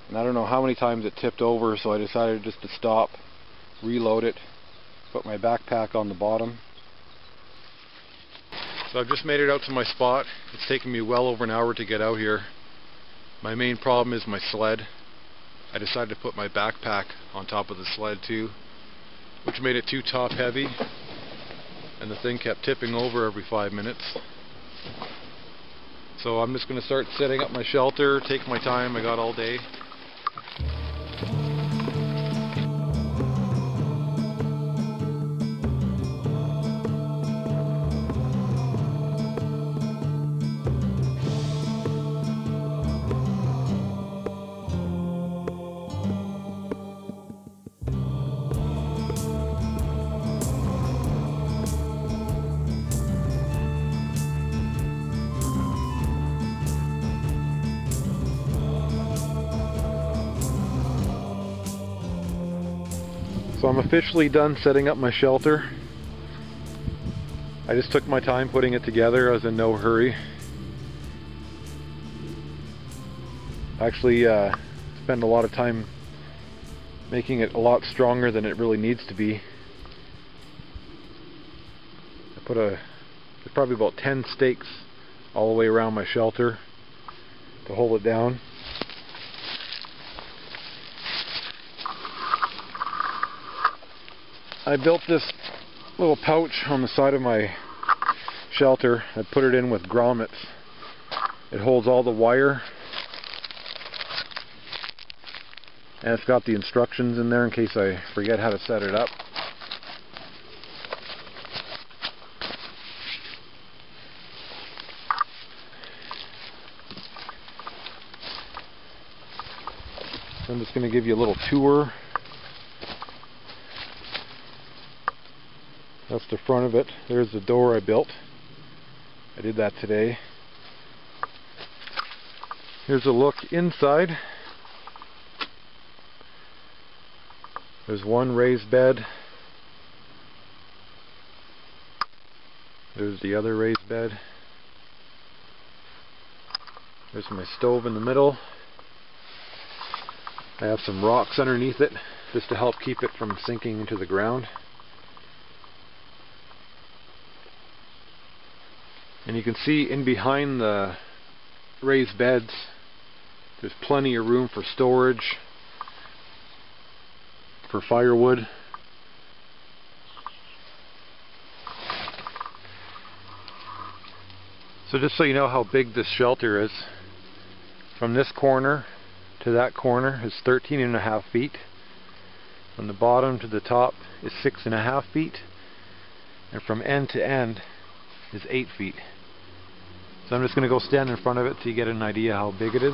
and I don't know how many times it tipped over, so I decided just to stop, reload it, put my backpack on the bottom. So I've just made it out to my spot. It's taken me well over an hour to get out here. My main problem is my sled. I decided to put my backpack on top of the sled too, which made it too top heavy, and the thing kept tipping over every 5 minutes. So I'm just going to start setting up my shelter, take my time, I got all day. So I'm officially done setting up my shelter. I just took my time putting it together. I was in no hurry. I actually spent a lot of time making it a lot stronger than it really needs to be. There's probably about 10 stakes all the way around my shelter to hold it down. I built this little pouch on the side of my shelter. I put it in with grommets. It holds all the wire, and it's got the instructions in there in case I forget how to set it up. So I'm just going to give you a little tour. That's the front of it. There's the door I built. I did that today. Here's a look inside. There's one raised bed. There's the other raised bed. There's my stove in the middle. I have some rocks underneath it just to help keep it from sinking into the ground. And you can see in behind the raised beds there's plenty of room for storage, for firewood. So just so you know how big this shelter is, from this corner to that corner is 13.5 feet. From the bottom to the top is 6.5 feet. And from end to end is 8 feet. So I'm just going to go stand in front of it so you get an idea how big it is.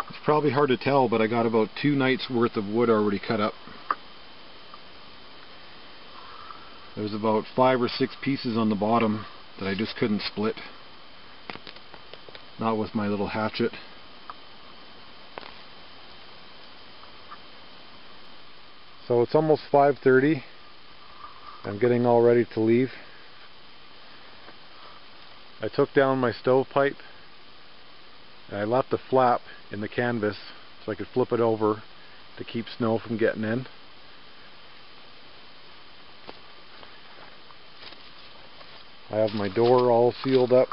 It's probably hard to tell, but I got about 2 nights worth of wood already cut up. There's about 5 or 6 pieces on the bottom that I just couldn't split. Not with my little hatchet. So it's almost 5:30. I'm getting all ready to leave. I took down my stovepipe and I left the flap in the canvas so I could flip it over to keep snow from getting in. I have my door all sealed up.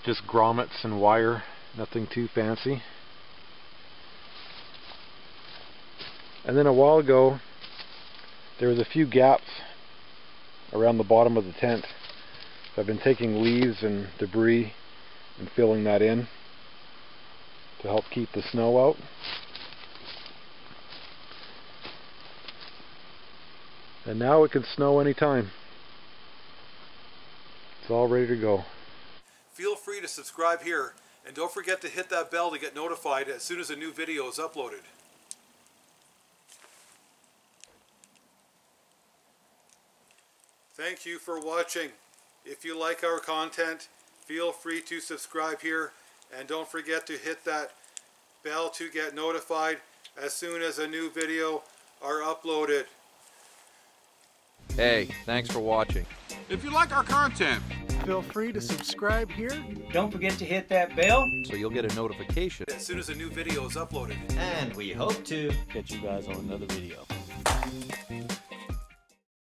Just grommets and wire, nothing too fancy. And then a while ago there was a few gaps around the bottom of the tent. So I've been taking leaves and debris and filling that in to help keep the snow out. And now it can snow anytime. It's all ready to go. Feel free to subscribe here, and don't forget to hit that bell to get notified as soon as a new video is uploaded. Thank you for watching. If you like our content, feel free to subscribe here, and don't forget to hit that bell to get notified as soon as a new video are uploaded. Hey, thanks for watching. If you like our content, feel free to subscribe here. Don't forget to hit that bell. So you'll get a notification As soon as a new video is uploaded. And we hope to catch you guys on another video.